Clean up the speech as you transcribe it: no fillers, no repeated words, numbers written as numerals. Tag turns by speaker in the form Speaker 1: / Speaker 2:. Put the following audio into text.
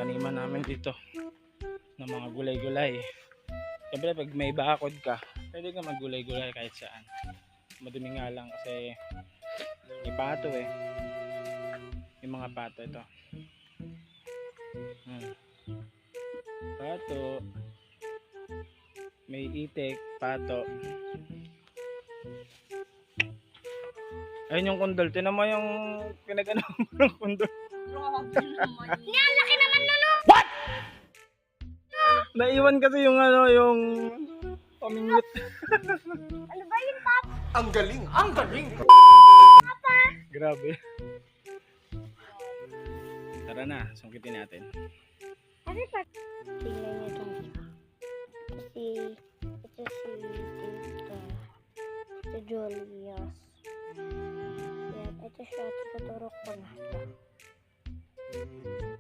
Speaker 1: taniman namin dito ng mga gulay-gulay. Siyempre pag may bakod ka, pwede ka maggulay-gulay kahit saan. Madumi nga lang kasi may pato eh. Yung mga pato ito. Pato. May itik, pato. Ayun yung kundol. Tinan mo yung pinag-ano ng kundol.
Speaker 2: Laki naman nun.
Speaker 1: What? Naiwan kasi yung ano, yung pamingot.
Speaker 2: Ano ba yun, Pap?
Speaker 3: Ang galing! Ang galing!
Speaker 2: Papa?
Speaker 1: Grabe. Tara na, sungkitin natin.
Speaker 2: Ano pa? Tingnan nyo ito. Ito si Tita. Ito Julius. Yan, ito siya. Tuturo ko na.